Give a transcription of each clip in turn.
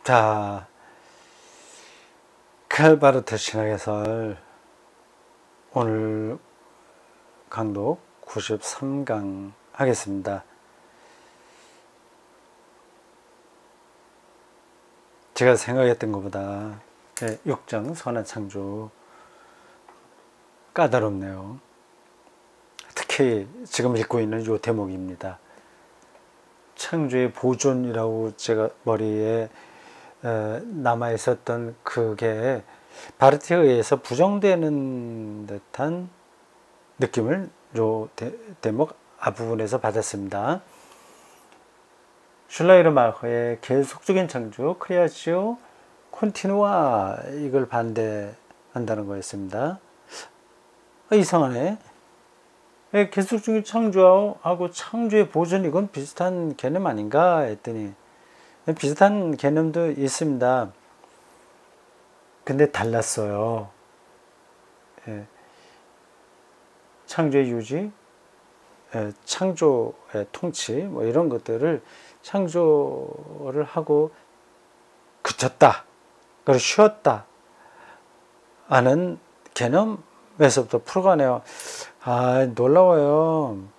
자, 칼바르트 신학해설 오늘 강독 93강 하겠습니다. 제가 생각했던 것보다 6장 선한창조 까다롭네요. 특히 지금 읽고 있는 이 대목입니다. 창조의 보존이라고 제가 머리에 남아 있었던 그게 바르트에 의해서 부정되는 듯한 느낌을 요 대목 앞부분에서 받았습니다. 슐라이르마흐의 계속적인 창조, 크리아치오 콘티누아, 이걸 반대한다는 거였습니다. 이상하네. 계속적인 창조하고 창조의 보존, 이건 비슷한 개념 아닌가 했더니 비슷한 개념도 있습니다. 근데 달랐어요. 창조의 유지, 창조의 통치, 뭐 이런 것들을 창조를 하고 그쳤다, 그리고 쉬었다 하는 개념에서부터 풀어가네요. 아, 놀라워요.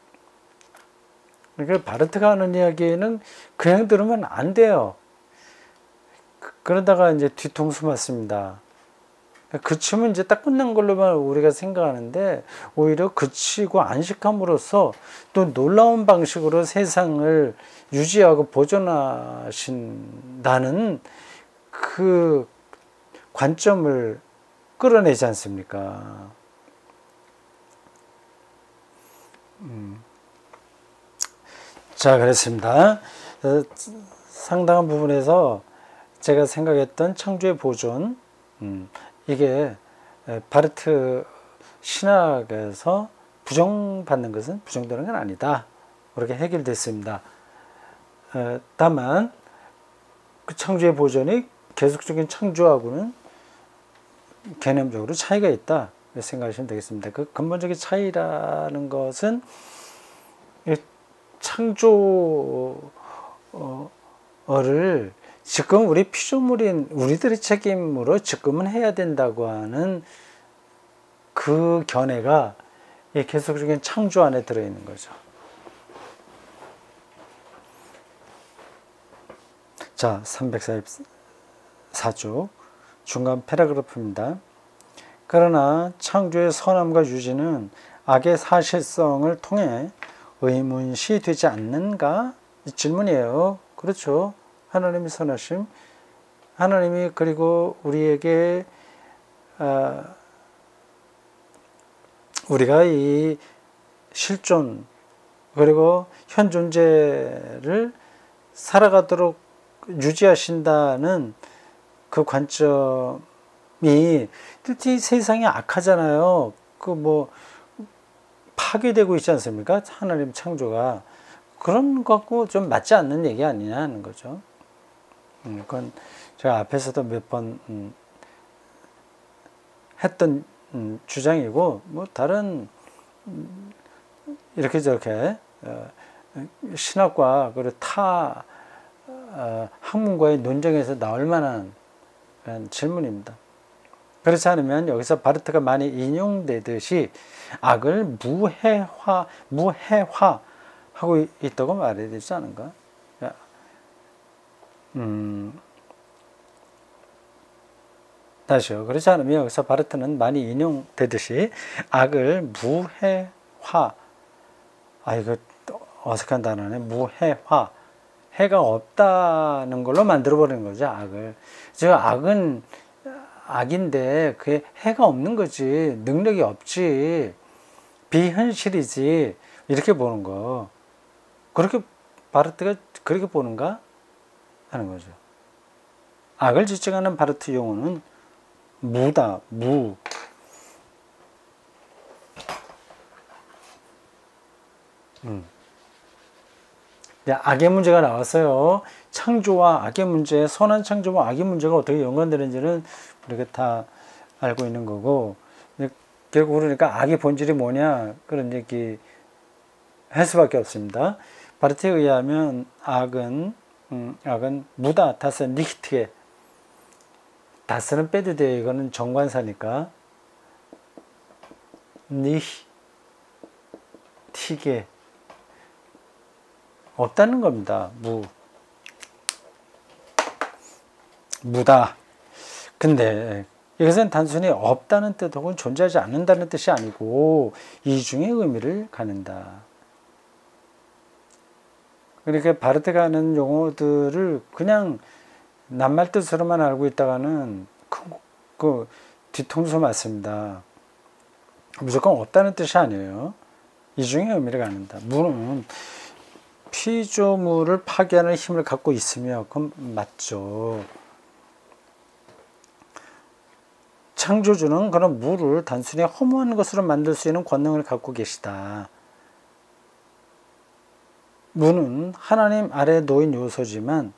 그러니까 바르트가 하는 이야기는 그냥 들으면 안 돼요. 그러다가 이제 뒤통수 맞습니다. 그치면 이제 딱 끝난 걸로만 우리가 생각하는데, 오히려 그치고 안식함으로써 또 놀라운 방식으로 세상을 유지하고 보존하신다는 그 관점을 끌어내지 않습니까? 자, 그렇습니다. 상당한 부분에서 제가 생각했던 창조의 보존, 이게 바르트 신학에서 부정받는 것은 부정되는 건 아니다, 그렇게 해결됐습니다. 다만 그 창조의 보존이 계속적인 창조하고는 개념적으로 차이가 있다 생각하시면 되겠습니다. 그 근본적인 차이라는 것은 창조를 지금 우리 피조물인 우리들의 책임으로 지금은 해야 된다고 하는 그 견해가 계속적인 창조 안에 들어있는 거죠. 자, 344쪽 중간 패러그래프입니다. 그러나 창조의 선함과 유지는 악의 사실성을 통해 의문시 되지 않는가? 이 질문이에요. 그렇죠. 하나님이 선하심, 하나님이 그리고 우리에게 우리가 이 실존 그리고 현 존재를 살아가도록 유지하신다는 그 관점이, 이 세상이 악하잖아요. 그 뭐 파괴되고 있지 않습니까? 하나님 창조가. 그런 것 갖고 좀 맞지 않는 얘기 아니냐는 거죠. 그건 제가 앞에서도 몇 번 했던 주장이고, 뭐 다른 이렇게 저렇게 신학과 그리고 타 학문과의 논쟁에서 나올 만한 질문입니다. 그렇지 않으면 여기서 바르트가 많이 인용되듯이 악을 무해화하고 있다고 말해야 되지 않은가? 다시요. 그렇지 않으면 여기서 바르트는 많이 인용되듯이 악을 무해화, 이거 어색한 단어네. 무해화, 해가 없다는 걸로 만들어버리는 거죠, 악을. 즉, 악은 악인데 그게 해가 없는 거지, 능력이 없지, 비현실이지, 이렇게 보는 거. 그렇게 바르트가 그렇게 보는가 하는 거죠. 악을 지칭하는 바르트 용어는 무다, 무. 악의 문제가 나왔어요. 창조와 악의 문제, 선한 창조와 악의 문제가 어떻게 연관되는지는 우리가 다 알고 있는 거고, 결국 그러니까 악의 본질이 뭐냐, 그런 얘기 할 수밖에 없습니다. 바르트에 의하면 악은 무다, 다스 니히트에 다스는 빼도 돼요. 이거는 정관사니까. 니, 티게. 없다는 겁니다. 무다. 근데 이것은 단순히 없다는 뜻 혹은 존재하지 않는다는 뜻이 아니고 이중의 의미를 갖는다. 그러니까 바르트가 하는 용어들을 그냥 낱말 뜻으로만 알고 있다가는 그 뒤통수 맞습니다. 무조건 없다는 뜻이 아니에요. 이중의 의미를 갖는다. 무는 피조물을 파괴하는 힘을 갖고 있으며 그건 맞죠. 창조주는 그런 무를 단순히 허무한 것으로 만들 수 있는 권능을 갖고 계시다. 무는 하나님 아래 놓인 요소지만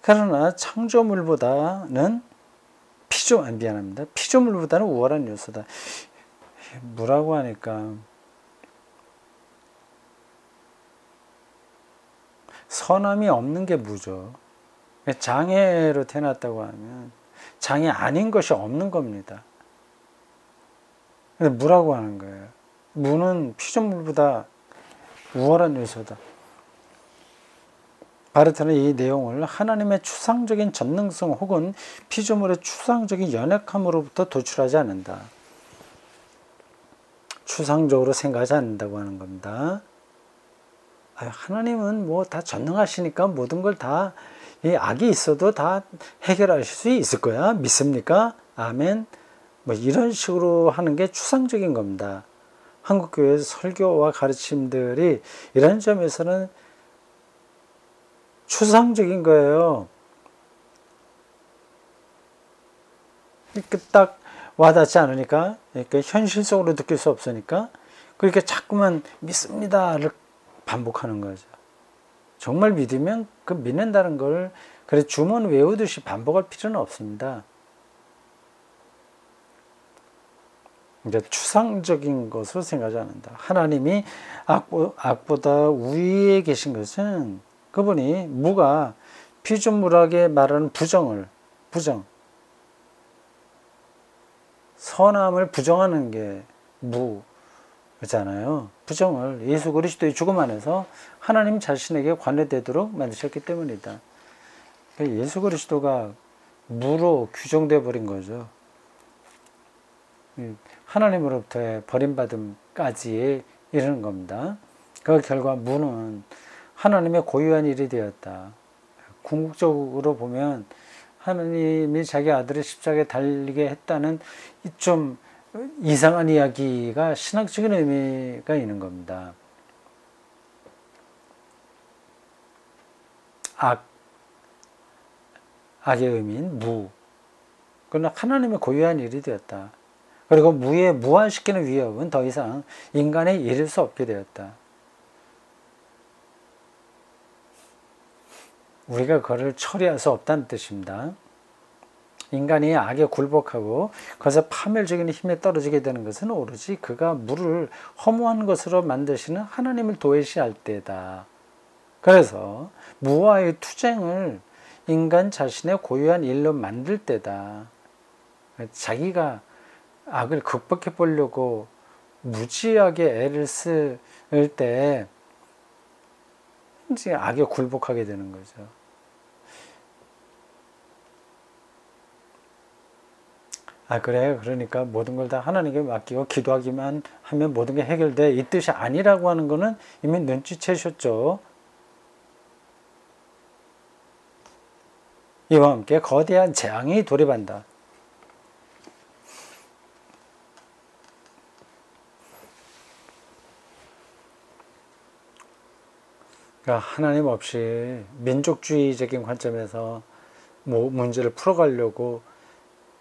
그러나 창조물보다는 피조물보다는 우월한 요소다. 무라고 하니까 선함이 없는 게 무죠. 장애로 태어났다고 하면 장애 아닌 것이 없는 겁니다. 근데 무라고 하는 거예요. 무는 피조물보다 우월한 요소다. 바르트는 이 내용을 하나님의 추상적인 전능성 혹은 피조물의 추상적인 연약함으로부터 도출하지 않는다. 추상적으로 생각하지 않는다고 하는 겁니다. 하나님은 뭐 다 전능하시니까 모든 걸 다 악이 있어도 다 해결하실 수 있을 거야. 믿습니까? 아멘. 뭐 이런 식으로 하는 게 추상적인 겁니다. 한국교회 설교와 가르침들이 이런 점에서는 추상적인 거예요. 이렇게 딱 와닿지 않으니까, 그러니까 현실적으로 느낄 수 없으니까, 그렇게 자꾸만 믿습니다를 반복하는 거죠. 정말 믿으면 그 믿는다는 걸 그래 주문 외우듯이 반복할 필요는 없습니다. 이제 추상적인 것으로 생각하지 않는다. 하나님이 악보다 우위에 계신 것은 그분이 무가 피조물학에 말하는 부정, 선함을 부정하는 게 무잖아요. 부정을 예수 그리스도의 죽음 안에서 하나님 자신에게 관례되도록 만드셨기 때문이다. 예수 그리스도가 무로 규정되어 버린 거죠. 하나님으로부터의 버림받음까지 이르는 겁니다. 그 결과 무는 하나님의 고유한 일이 되었다. 궁극적으로 보면 하나님이 자기 아들을 십자가에 달리게 했다는 좀 이상한 이야기가 신학적인 의미가 있는 겁니다. 악의 의미인 무. 그러나 하나님의 고유한 일이 되었다. 그리고 무에 무한시키는 위협은 더 이상 인간에 이를 수 없게 되었다. 우리가 그를 처리할 수 없다는 뜻입니다. 인간이 악에 굴복하고 그것에 파멸적인 힘에 떨어지게 되는 것은 오로지 그가 무를 허무한 것으로 만드시는 하나님을 도외시할 때다. 그래서 무와의 투쟁을 인간 자신의 고유한 일로 만들 때다. 자기가 악을 극복해 보려고 무지하게 애를 쓸 때 이제 악에 굴복하게 되는 거죠. 그래. 그러니까 모든 걸 다 하나님께 맡기고 기도하기만 하면 모든 게 해결돼. 이 뜻이 아니라고 하는 거는 이미 눈치채셨죠. 이와 함께 거대한 재앙이 돌입한다. 그러니까 하나님 없이 민족주의적인 관점에서 문제를 풀어가려고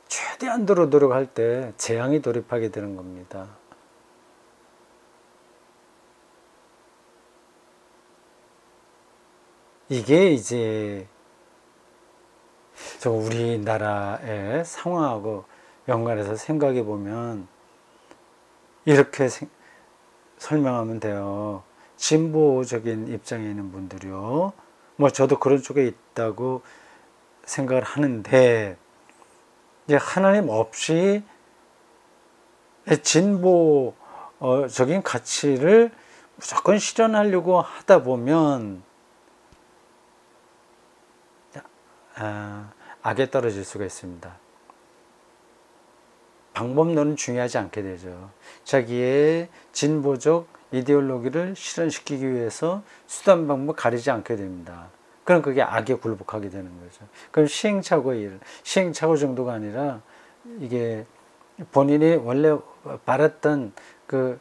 최대한도로 노력할 때 재앙이 돌입하게 되는 겁니다. 이게 이제 우리나라의 상황하고 연관해서 생각해 보면 이렇게 설명하면 돼요. 진보적인 입장에 있는 분들이요. 뭐 저도 그런 쪽에 있다고 생각을 하는데 이제 하나님 없이 진보적인 가치를 무조건 실현하려고 하다 보면 악에 떨어질 수가 있습니다. 방법론은 중요하지 않게 되죠. 자기의 진보적 이데올로기를 실현시키기 위해서 수단 방법 가리지 않게 됩니다. 그럼 그게 악에 굴복하게 되는 거죠. 그럼 시행착오 정도가 아니라 이게 본인이 원래 바랐던 그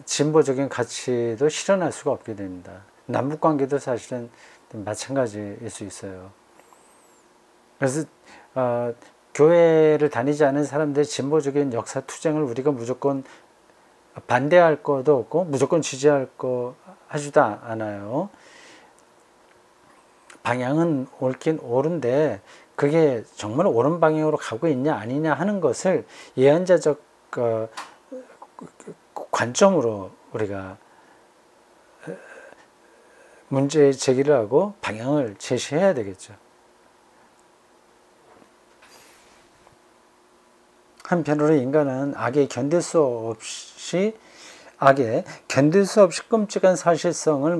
진보적인 가치도 실현할 수가 없게 됩니다. 남북 관계도 사실은 마찬가지일 수 있어요. 그래서 교회를 다니지 않은 사람들의 진보적인 역사 투쟁을 우리가 무조건 반대할 것도 없고 무조건 지지할 거 하지도 않아요. 방향은 옳긴 옳은데 그게 정말 옳은 방향으로 가고 있냐 아니냐 하는 것을 예언자적 관점으로 우리가 문제 제기를 하고 방향을 제시해야 되겠죠. 한편으로 인간은 악에 견딜 수 없이 끔찍한 사실성을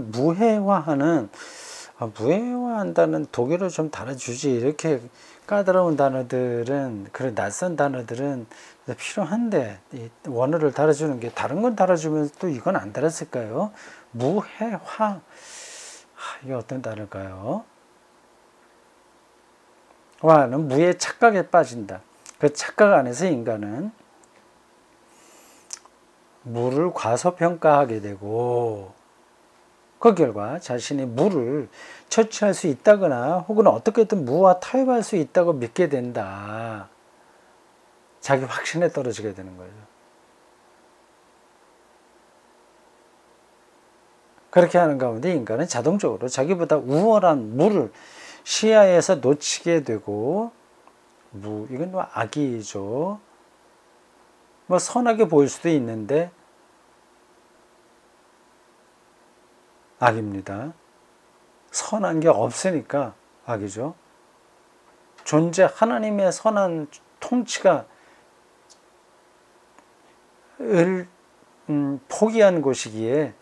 무해화한다는 독일어 좀 달아주지. 이렇게 까다로운 단어들은, 그런 낯선 단어들은 필요한데, 이 원어를 달아주는 게 다른 건 달아주면 또 이건 안 달았을까요? 무해화. 이게 어떤 단어일까요? 화는 무의 착각에 빠진다. 그 착각 안에서 인간은 무를 과소평가하게 되고 그 결과 자신이 무를 처치할 수 있다거나 혹은 어떻게든 무와 타협할 수 있다고 믿게 된다. 자기 확신에 떨어지게 되는 거죠. 그렇게 하는 가운데 인간은 자동적으로 자기보다 우월한 무를 시야에서 놓치게 되고 이건 뭐 악이죠. 뭐 선하게 보일 수도 있는데 악입니다. 선한 게 없으니까 악이죠. 하나님의 선한 통치가 포기한 곳이기에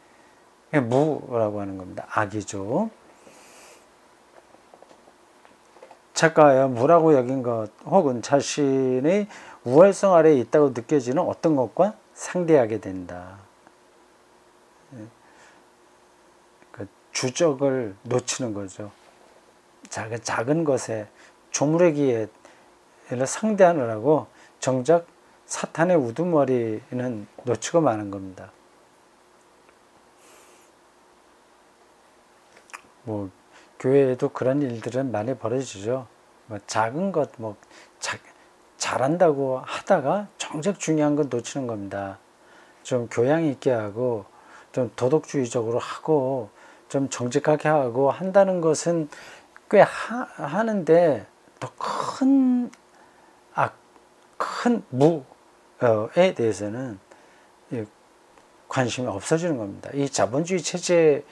무라고 하는 겁니다. 악이죠. 착각하여 무라고 여긴 것 혹은 자신의 우월성 아래에 있다고 느껴지는 어떤 것과 상대하게 된다. 그 주적을 놓치는 거죠. 작은 것에 조무래기에 상대하느라고 정작 사탄의 우두머리는 놓치고 마는 겁니다. 뭐 교회에도 그런 일들은 많이 벌어지죠. 뭐 작은 것, 잘한다고 하다가 정작 중요한 건 놓치는 겁니다. 좀 교양 있게 하고, 좀 도덕주의적으로 하고, 좀 정직하게 하고 한다는 것은 꽤 하는데, 더 큰 무에 대해서는 관심이 없어지는 겁니다. 이 자본주의 체제에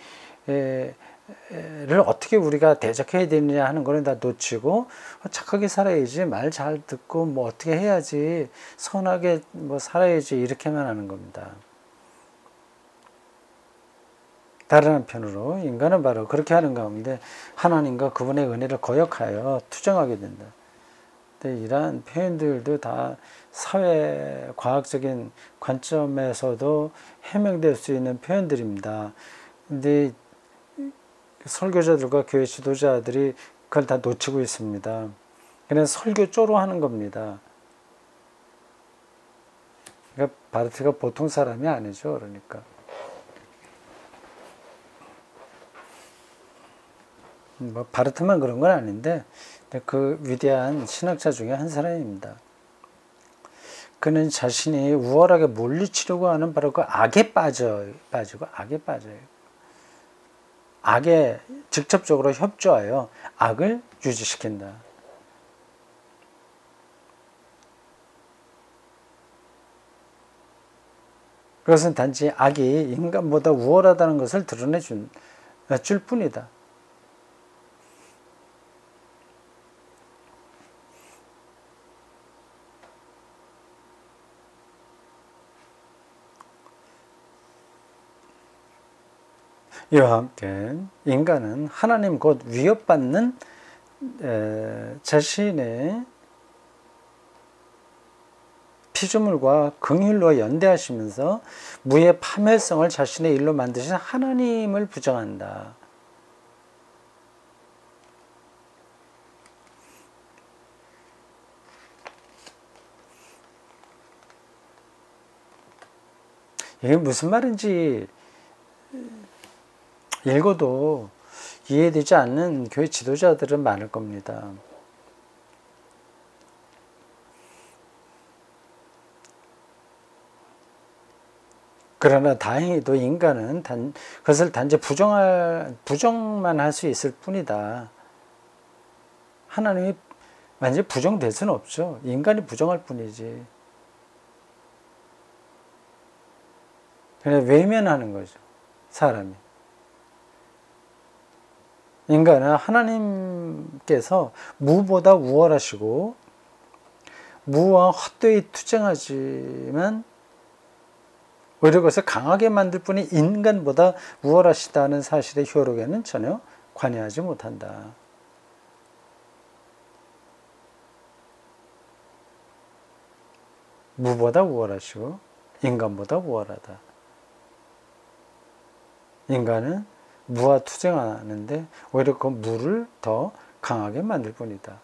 를 어떻게 우리가 대적해야 되느냐 하는 거는 다 놓치고 착하게 살아야지, 말 잘 듣고 뭐 어떻게 해야지, 선하게 뭐 살아야지, 이렇게만 하는 겁니다. 다른 한편으로 인간은 바로 그렇게 하는 가운데 하나님과 그분의 은혜를 거역하여 투정하게 된다. 근데 이러한 표현들도 다 사회과학적인 관점에서도 해명될 수 있는 표현들입니다. 근데 설교자들과 교회 지도자들이 그걸 다 놓치고 있습니다. 그래서 설교조로 하는 겁니다. 그러니까 바르트가 보통 사람이 아니죠. 그러니까 뭐 바르트만 그런 건 아닌데 그 위대한 신학자 중에 한 사람입니다. 그는 자신이 우월하게 물리치려고 하는 바로 그 악에 빠져요. 악에 직접적으로 협조하여 악을 유지시킨다. 그것은 단지 악이 인간보다 우월하다는 것을 드러내줄 뿐이다. 이와 함께 인간은 하나님 곧 위협받는 자신의 피조물과 긍휼로 연대하시면서 무의 파멸성을 자신의 일로 만드신 하나님을 부정한다. 이게 무슨 말인지 읽어도 이해되지 않는 교회 지도자들은 많을 겁니다. 그러나 다행히도 인간은 그것을 단지 부정만 할 수 있을 뿐이다. 하나님이 완전히 부정될 수는 없죠. 인간이 부정할 뿐이지. 그냥 외면하는 거죠. 사람이. 인간은 하나님께서 무보다 우월하시고 무와 헛되이 투쟁하지만 오히려 그것을 강하게 만들 뿐이 인간보다 우월하시다는 사실의 효력에는 전혀 관여하지 못한다. 무보다 우월하시고 인간보다 우월하다. 인간은 무와 투쟁하는데 오히려 그 무를 더 강하게 만들 뿐이다.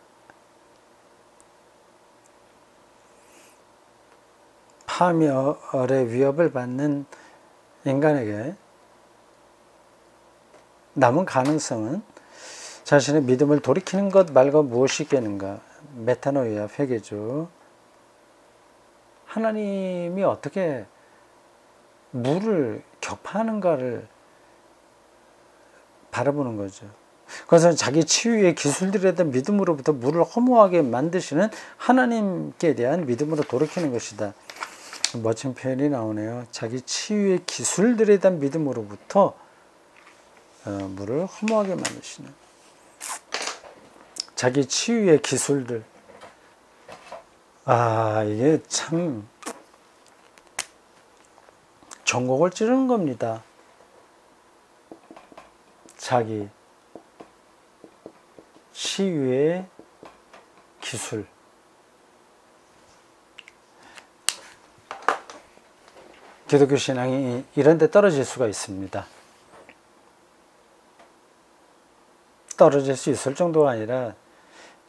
파멸의 위협을 받는 인간에게 남은 가능성은 자신의 믿음을 돌이키는 것 말고 무엇이 있겠는가? 메타노이아 회개죠. 하나님이 어떻게 무를 격파하는가를 바라보는 거죠. 그것은 자기 치유의 기술들에 대한 믿음으로부터 무를 허무하게 만드시는 하나님께 대한 믿음으로 돌이키는 것이다. 멋진 표현이 나오네요. 자기 치유의 기술들에 대한 믿음으로부터 무를 허무하게 만드시는 자기 치유의 기술들. 이게 참 전곡을 찌르는 겁니다. 자기 치유의 기술. 기독교 신앙이 이런 데 떨어질 수가 있습니다. 떨어질 수 있을 정도가 아니라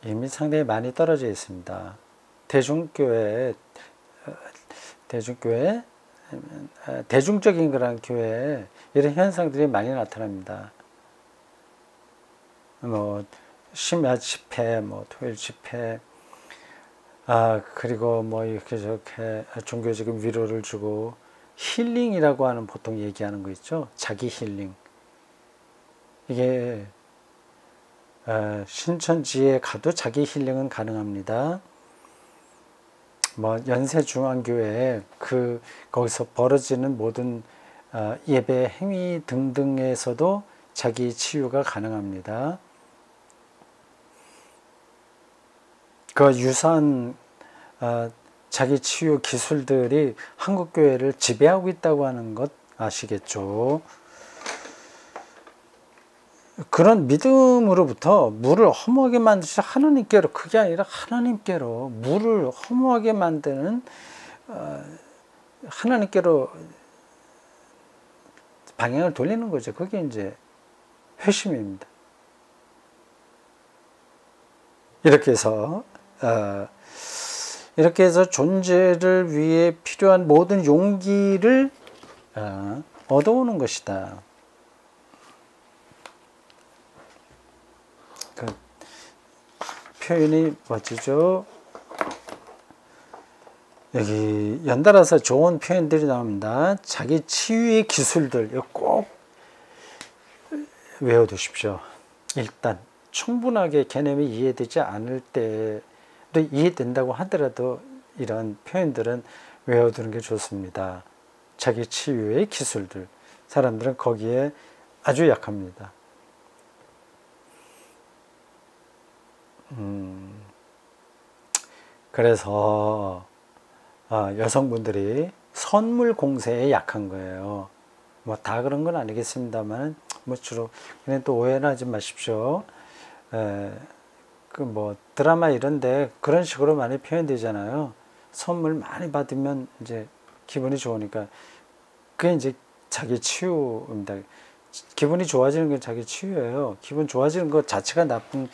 이미 상당히 많이 떨어져 있습니다. 대중적인 그런 교회에 이런 현상들이 많이 나타납니다. 심야 집회, 토요일 집회, 그리고 이렇게 저렇게 종교적인 위로를 주고 힐링이라고 하는 보통 얘기하는 거 있죠. 자기 힐링. 이게 신천지에 가도 자기 힐링은 가능합니다. 연세중앙교회 거기서 벌어지는 모든 예배 행위 등등에서도 자기 치유가 가능합니다. 그 유사한 자기 치유 기술들이 한국교회를 지배하고 있다고 하는 것 아시겠죠? 그런 믿음으로부터 무를 허무하게 만드신 하나님께로, 그게 아니라 하나님께로 무를 허무하게 만드는 하나님께로 방향을 돌리는 거죠. 그게 이제 회심입니다. 이렇게 해서 존재를 위해 필요한 모든 용기를 얻어오는 것이다. 그 표현이 멋지죠? 여기 연달아서 좋은 표현들이 나옵니다. 자기 치유의 기술들, 이거 꼭 외워두십시오. 일단 충분하게 개념이 이해되지 않을 때도 이해된다고 하더라도 이런 표현들은 외워두는 게 좋습니다. 자기 치유의 기술들. 사람들은 거기에 아주 약합니다. 그래서 여성분들이 선물 공세에 약한 거예요. 다 그런 건 아니겠습니다만 뭐 주로 그냥 또 오해는 하지 마십시오. 그 뭐 드라마 이런데 그런 식으로 많이 표현되잖아요. 선물 많이 받으면 이제 기분이 좋으니까 그게 이제 자기 치유입니다. 기분이 좋아지는 건 자기 치유예요. 기분 좋아지는 것 자체가 나쁜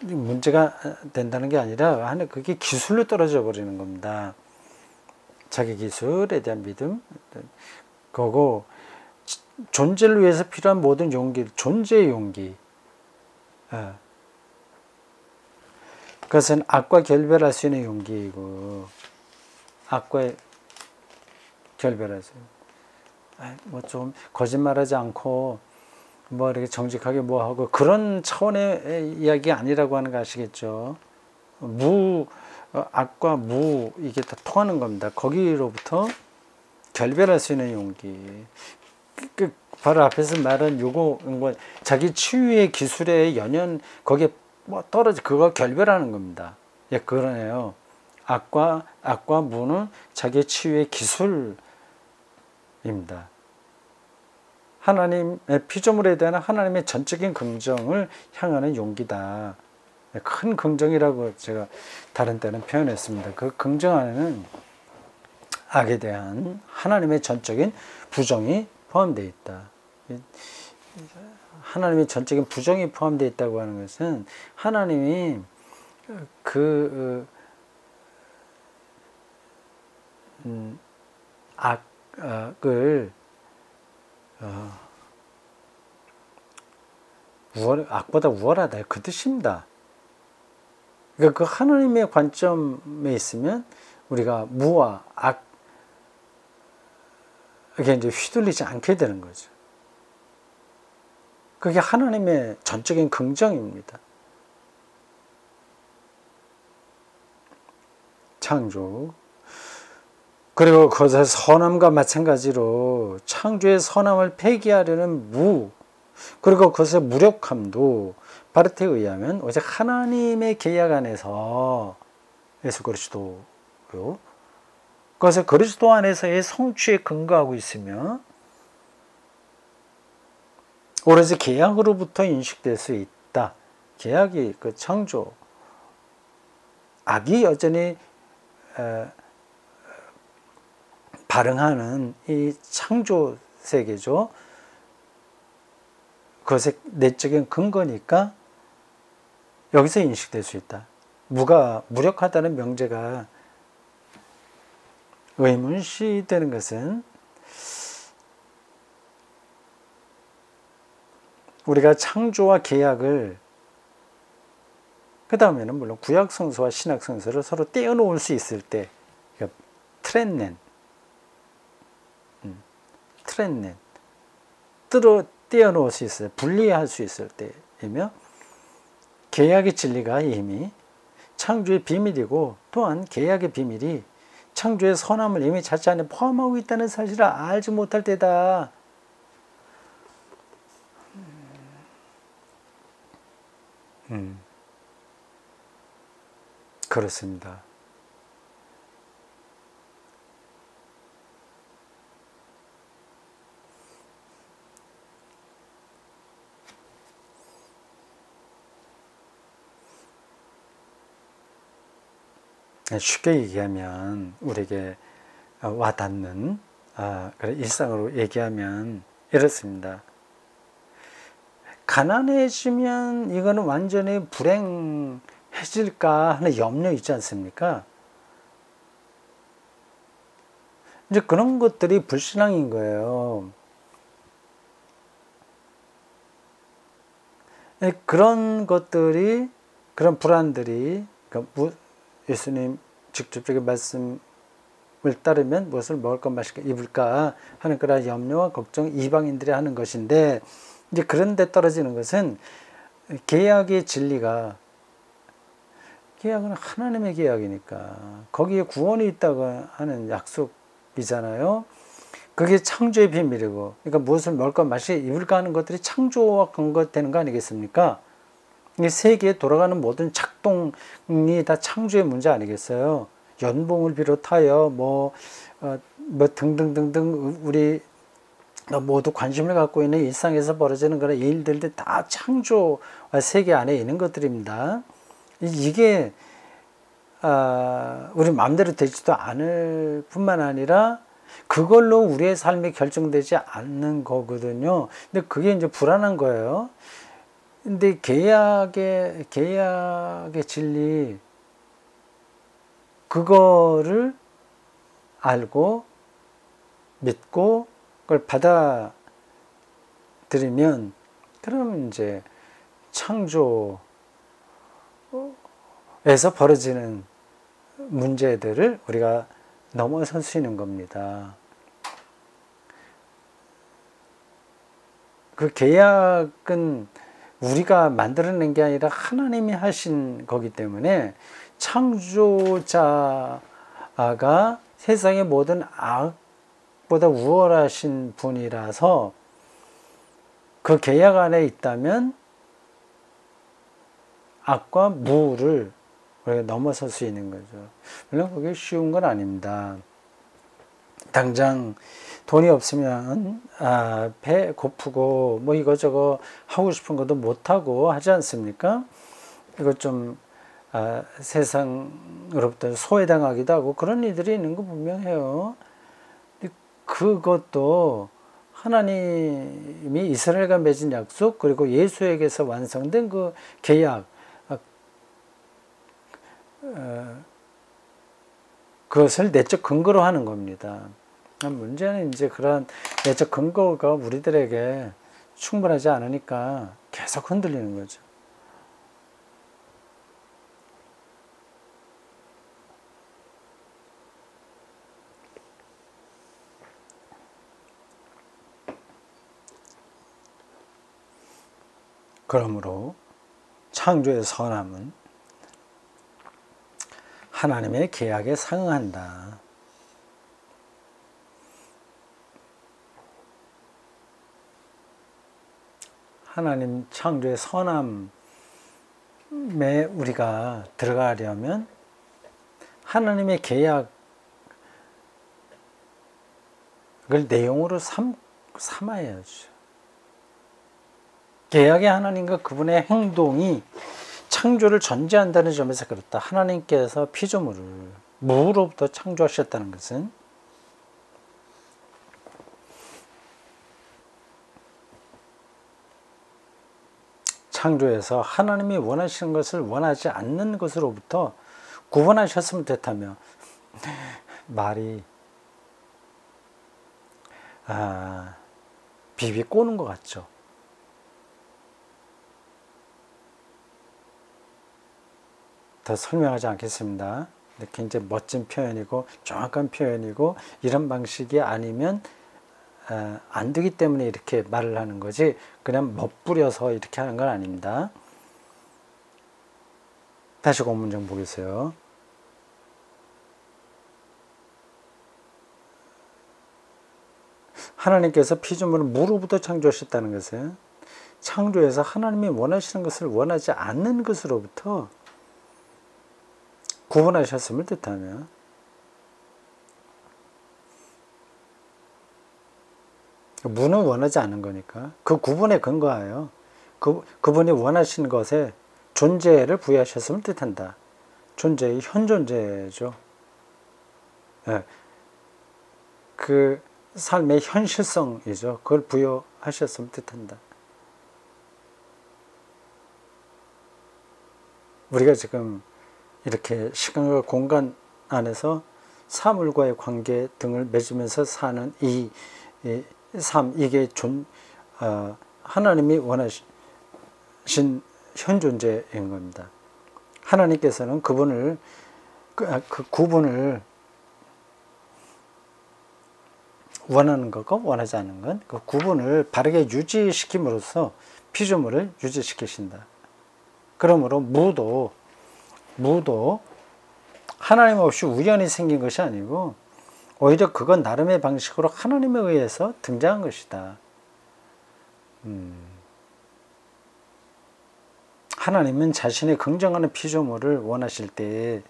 문제가 된다는 게 아니라 하는 그게 기술로 떨어져 버리는 겁니다. 자기 기술에 대한 믿음, 그거고 존재를 위해서 필요한 모든 용기, 존재의 용기. 그것은 악과 결별할 수 있는 용기이고, 악과 결별할 수 있는. 뭐 좀 거짓말하지 않고 뭐 이렇게 정직하게 뭐 하고 그런 차원의 이야기 아니라고 하는 거 아시겠죠? 악과 무 이게 다 통하는 겁니다. 거기로부터 결별할 수 있는 용기. 바로 앞에서 말한 요거 자기 치유의 기술의 연연 거기에 뭐 떨어져 그거 결별하는 겁니다. 예, 그러네요. 악과 무는 자기 치유의 기술입니다. 하나님의 피조물에 대한 하나님의 전적인 긍정을 향하는 용기다. 큰 긍정이라고 제가 다른 때는 표현했습니다. 그 긍정 안에는 악에 대한 하나님의 전적인 부정이 포함되어 있다. 하나님의 전적인 부정이 포함되어 있다고 하는 것은 하나님이 악을 악보다 우월하다 그 뜻입니다. 그러니까 그 하나님의 관점에 있으면 우리가 무와 악에 이제 휘둘리지 않게 되는 거죠. 그게 하나님의 전적인 긍정입니다. 창조. 그리고 그것의 선함과 마찬가지로 창조의 선함을 폐기하려는 무, 그리고 그것의 무력함도 바르테에 의하면 오직 하나님의 계약 안에서 예수 그리스도요. 그것을 그리스도 안에서의 성취에 근거하고 있으며 오로지 계약으로부터 인식될 수 있다. 계약이 그 창조, 악이 여전히 발흥하는 이 창조 세계죠. 그것의 내적인 근거니까 여기서 인식될 수 있다. 무가 무력하다는 명제가 의문시되는 것은 우리가 창조와 계약을 그 다음에는 물론 구약 성서와 신약 성서를 서로 떼어놓을 수 있을 때 그러니까 트렌넨 떼어놓을 수 있어요. 분리할 수 있을 때이며 계약의 진리가 이미 창조의 비밀이고 또한 계약의 비밀이 창조의 선함을 이미 자체 안에 포함하고 있다는 사실을 알지 못할 때다. 그렇습니다. 쉽게 얘기하면 우리에게 와닿는 일상으로 얘기하면 이렇습니다. 가난해지면 이거는 완전히 불행해질까 하는 염려 있지 않습니까? 이제 그런 것들이 불신앙인 거예요. 그런 것들이, 그런 불안들이, 예수님 직접적인 말씀을 따르면 무엇을 먹을까 마실까 입을까 하는 그런 염려와 걱정 이방인들이 하는 것인데, 이제 그런데 떨어지는 것은 계약의 진리가, 계약은 하나님의 계약이니까 거기에 구원이 있다고 하는 약속이잖아요. 그게 창조의 비밀이고, 그러니까 무엇을 먹을까 마실까 입을까 하는 것들이 창조와 근거되는 거 아니겠습니까? 이 세계에 돌아가는 모든 작동이 다 창조의 문제 아니겠어요? 연봉을 비롯하여 뭐 등등등등 우리 모두 관심을 갖고 있는 일상에서 벌어지는 그런 일들도 다 창조와 세계 안에 있는 것들입니다. 이게 우리 마음대로 되지도 않을 뿐만 아니라 그걸로 우리의 삶이 결정되지 않는 거거든요. 근데 그게 이제 불안한 거예요. 근데 계약의 진리, 그거를 알고 믿고 그걸 받아들이면, 그러면 이제 창조에서 벌어지는 문제들을 우리가 넘어설 수 있는 겁니다. 그 계약은 우리가 만들어낸 게 아니라 하나님이 하신 거기 때문에, 창조자가 세상의 모든 악보다 우월하신 분이라서 그 계약 안에 있다면 악과 무를 우리가 넘어설 수 있는 거죠. 물론 그게 쉬운 건 아닙니다. 당장 돈이 없으면 배 고프고 뭐 이거저거 하고 싶은 것도 못하고 하지 않습니까? 이거 좀 세상으로부터 소외당하기도 하고 그런 일들이 있는 거 분명해요. 그것도 하나님이 이스라엘과 맺은 약속, 그리고 예수에게서 완성된 그 계약, 그것을 내적 근거로 하는 겁니다. 문제는 이제 그런 내적 근거가 우리들에게 충분하지 않으니까 계속 흔들리는 거죠. 그러므로 창조의 선함은 하나님의 계약에 상응한다. 하나님 창조의 선함에 우리가 들어가려면 하나님의 계약을 내용으로 삼아야죠. 계약의 하나님과 그분의 행동이 창조를 전제한다는 점에서 그렇다. 하나님께서 피조물을 무로부터 창조하셨다는 것은 창조에서 하나님이 원하시는 것을 원하지 않는 것으로부터 구분하셨으면 됐다며, 말이 비비 꼬는 것 같죠. 더 설명하지 않겠습니다. 굉장히 멋진 표현이고 정확한 표현이고, 이런 방식이 아니면 안 되기 때문에 이렇게 말을 하는 거지, 그냥 멋부려서 이렇게 하는 건 아닙니다. 다시 본문좀 보겠어요. 하나님께서 피조물을 무로부터 창조하셨다는 것은 창조에서 하나님이 원하시는 것을 원하지 않는 것으로부터 구분하셨음을 뜻하며, 무는 원하지 않는 거니까 그 구분에 근거하여 그분이 원하시는 것에 존재를 부여하셨음을 뜻한다. 존재의 현존재죠. 네. 그 삶의 현실성이죠. 그걸 부여하셨음을 뜻한다. 우리가 지금 이렇게 시간과 공간 안에서 사물과의 관계 등을 맺으면서 사는 이 삶, 이게 하나님이 원하신 현존재인 겁니다. 하나님께서는 그분을 그 구분을 원하는 것과 원하지 않는 것, 그 구분을 바르게 유지시킴으로써 피조물을 유지시키신다. 그러므로 무도 하나님 없이 우연히 생긴 것이 아니고 오히려 그건 나름의 방식으로 하나님에 의해서 등장한 것이다. 하나님은 자신의 긍정하는 피조물을 원하실 때,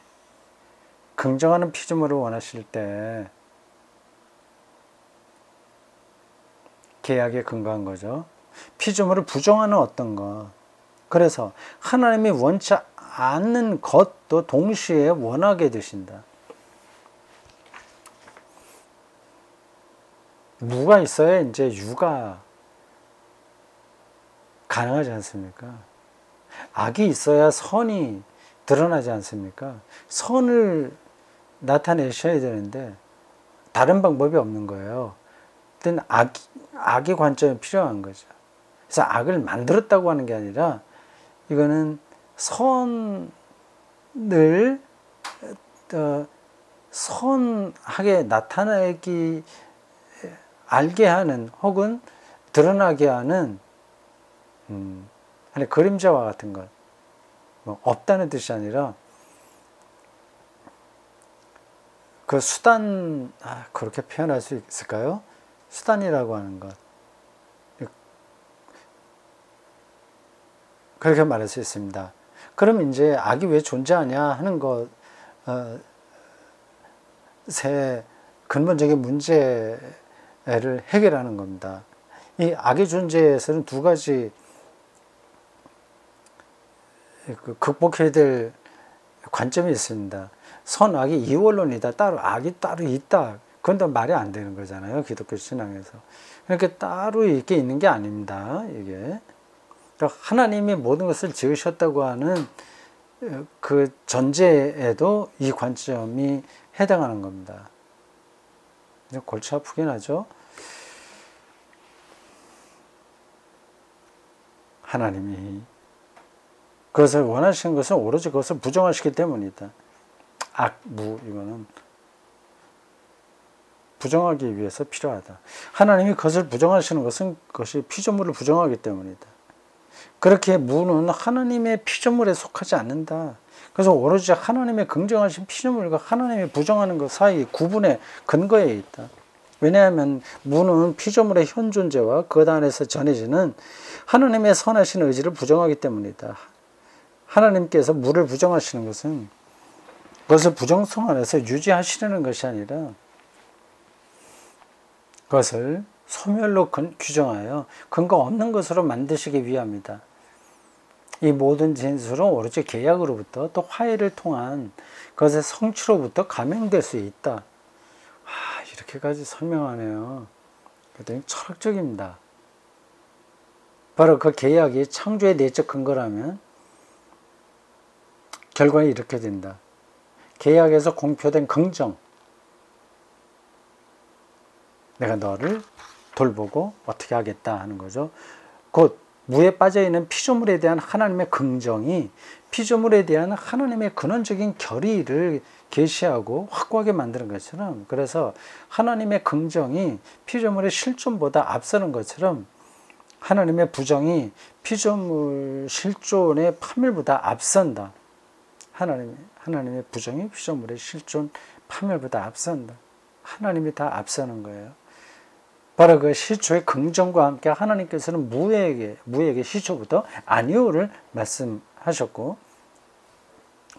계약에 근거한 거죠. 피조물을 부정하는 어떤 것. 그래서 하나님이 원치 않는 것도 동시에 원하게 되신다. 무가 있어야 이제 유가 가능하지 않습니까? 악이 있어야 선이 드러나지 않습니까? 선을 나타내셔야 되는데 다른 방법이 없는 거예요. 그땐 악의 관점이 필요한 거죠. 그래서 악을 만들었다고 하는 게 아니라 이거는 선을 선하게 나타나기 알게 하는 혹은 드러나게 하는 아니 그림자와 같은 것. 뭐 없다는 뜻이 아니라 그 수단, 그렇게 표현할 수 있을까요? 수단이라고 하는 것. 그렇게 말할 수 있습니다. 그럼 이제 악이 왜 존재하냐 하는 것의 근본적인 문제를 해결하는 겁니다. 이 악의 존재에서는 두 가지 극복해야 될 관점이 있습니다. 선악이 이원론이다. 따로 악이 따로 있다. 그건 또 말이 안 되는 거잖아요. 기독교 신앙에서. 그렇게 따로 이렇게 있는 게 아닙니다. 이게 그러니까 하나님이 모든 것을 지으셨다고 하는 그 전제에도 이 관점이 해당하는 겁니다. 골치 아프긴 하죠. 하나님이 그것을 원하시는 것은 오로지 그것을 부정하시기 때문이다. 악, 무, 이거는 부정하기 위해서 필요하다. 하나님이 그것을 부정하시는 것은 그것이 피조물을 부정하기 때문이다. 그렇게 무는 하나님의 피조물에 속하지 않는다. 그래서 오로지 하나님의 긍정하신 피조물과 하나님이 부정하는 것 사이 구분의 근거에 있다. 왜냐하면 무는 피조물의 현 존재와 그 안에서 전해지는 하나님의 선하신 의지를 부정하기 때문이다. 하나님께서 무를 부정하시는 것은 그것을 부정성 안에서 유지하시려는 것이 아니라 그것을 소멸로 규정하여 근거 없는 것으로 만드시기 위함이다. 이 모든 진술은 오로지 계약으로부터 또 화해를 통한 그것의 성취로부터 감행될 수 있다. 이렇게까지 설명하네요. 그랬더니 철학적입니다. 바로 그 계약이 창조의 내적 근거라면 결과는 이렇게 된다. 계약에서 공표된 긍정. 내가 너를 돌보고 어떻게 하겠다 하는 거죠. 곧 무에 빠져있는 피조물에 대한 하나님의 긍정이 피조물에 대한 하나님의 근원적인 결의를 계시하고 확고하게 만드는 것처럼, 그래서 하나님의 긍정이 피조물의 실존보다 앞서는 것처럼 하나님의 부정이 피조물 실존의 파멸보다 앞선다. 하나님의 부정이 피조물의 실존 파멸보다 앞선다. 하나님이 다 앞서는 거예요. 바로 그 시초의 긍정과 함께 하나님께서는 무에게 시초부터 아니오를 말씀하셨고,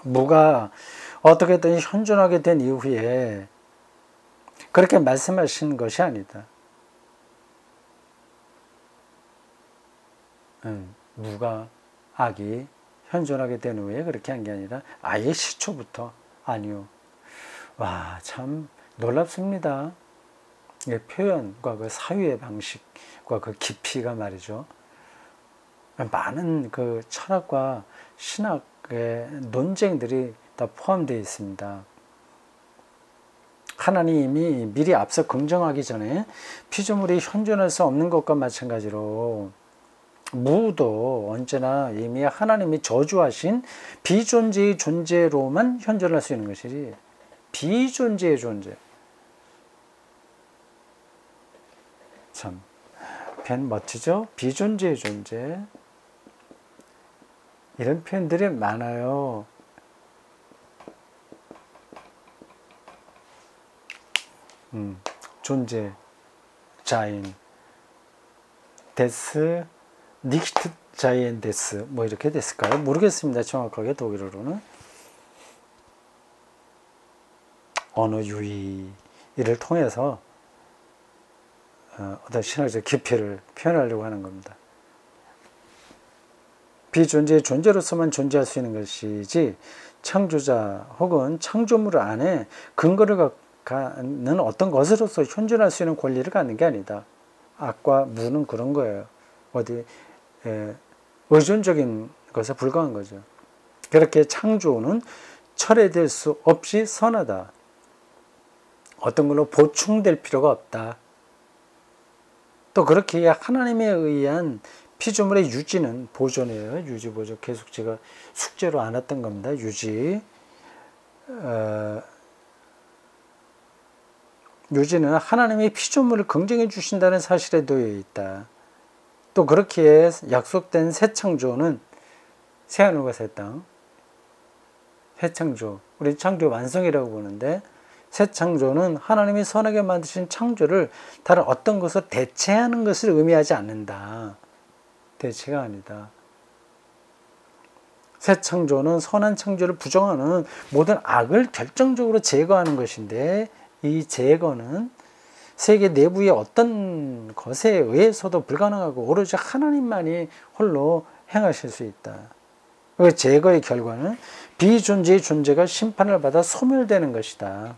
무가 어떻게든 현존하게 된 이후에 그렇게 말씀하신 것이 아니다. 무가 악이 현존하게 된 후에 그렇게 한 게 아니라 아예 시초부터 아니오. 와, 참 놀랍습니다. 표현과 그 사유의 방식과 그 깊이가 말이죠. 많은 그 철학과 신학의 논쟁들이 다 포함되어 있습니다. 하나님이 미리 앞서 긍정하기 전에 피조물이 현존할 수 없는 것과 마찬가지로 무도 언제나 이미 하나님이 저주하신 비존재의 존재로만 현존할 수 있는 것이지, 비존재의 존재. 참 표현 멋지죠? 비존재의 존재. 이런 표현들이 많아요. 존재, 자인, 데스, 니히트 자인 데스, 뭐 이렇게 됐을까요? 모르겠습니다. 정확하게 독일어로는. 언어 유희를 통해서 어떤 신학적 깊이를 표현하려고 하는 겁니다. 비존재의 존재로서만 존재할 수 있는 것이지 창조자 혹은 창조물 안에 근거를 갖는 어떤 것으로서 현존할 수 있는 권리를 갖는 게 아니다. 악과 무는 그런 거예요. 어디 의존적인 것에 불과한 거죠. 그렇게 창조는 철회될 수 없이 선하다. 어떤 걸로 보충될 필요가 없다. 또 그렇게 하나님에 의한 피조물의 유지는 보존이에요. 유지 보존. 계속 제가 숙제로 안 했던 겁니다. 유지. 유지는 하나님이 피조물을 긍정해 주신다는 사실에 놓여 있다. 또 그렇게 약속된 새 창조는 새하늘과 새 땅, 새 창조, 우리 창조 완성이라고 보는데 새 창조는 하나님이 선하게 만드신 창조를 다른 어떤 것을 대체하는 것을 의미하지 않는다. 대체가 아니다. 새 창조는 선한 창조를 부정하는 모든 악을 결정적으로 제거하는 것인데 이 제거는 세계 내부의 어떤 것에 의해서도 불가능하고 오로지 하나님만이 홀로 행하실 수 있다. 그 제거의 결과는 비존재의 존재가 심판을 받아 소멸되는 것이다.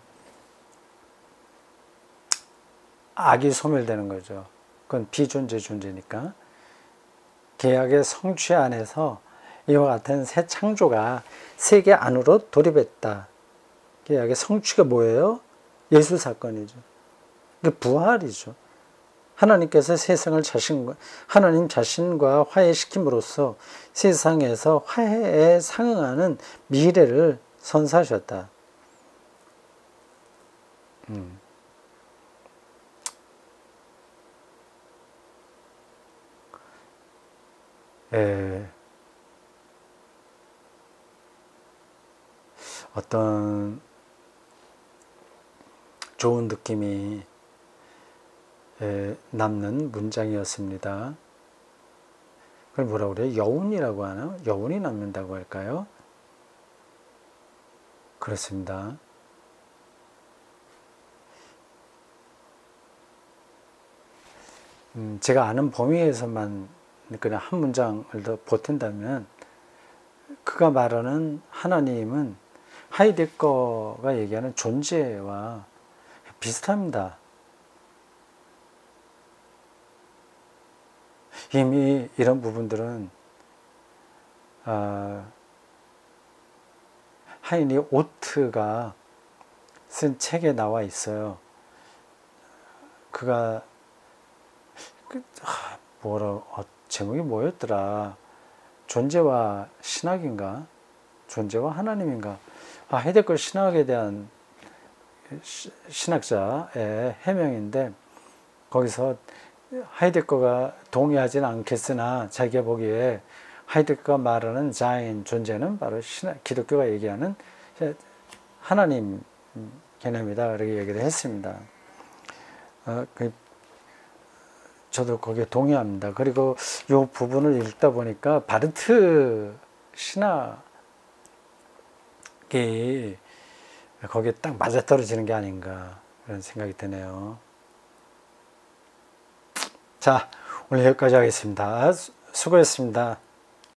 악이 소멸되는 거죠. 그건 비존재 존재니까. 계약의 성취 안에서 이와 같은 새 창조가 세계 안으로 돌입했다. 계약의 성취가 뭐예요? 예수 사건이죠. 부활이죠. 하나님께서 세상을 하나님 자신과 화해시킴으로써 세상에서 화해에 상응하는 미래를 선사하셨다. 어떤 좋은 느낌이 남는 문장이었습니다. 그걸 뭐라고 그래요? 여운이라고 하나? 여운이 남는다고 할까요? 그렇습니다. 제가 아는 범위에서만 그냥 한 문장을 더 보탠다면 그가 말하는 하나님은 하이데거가 얘기하는 존재와 비슷합니다. 이미 이런 부분들은 하이니 오트가 쓴 책에 나와 있어요. 그가 제목이 뭐였더라? 존재와 신학인가? 존재와 하나님인가? 하이데거 신학에 대한 신학자의 해명인데 거기서 하이데거가 동의하지는 않겠으나 자기가 보기에 하이데거가 말하는 자인 존재는 바로 기독교가 얘기하는 하나님 개념이다. 그렇게 얘기를 했습니다. 저도 거기에 동의합니다. 그리고 이 부분을 읽다 보니까 바르트 신학이 거기에 딱 맞아떨어지는 게 아닌가 그런 생각이 드네요. 자, 오늘 여기까지 하겠습니다. 수고했습니다.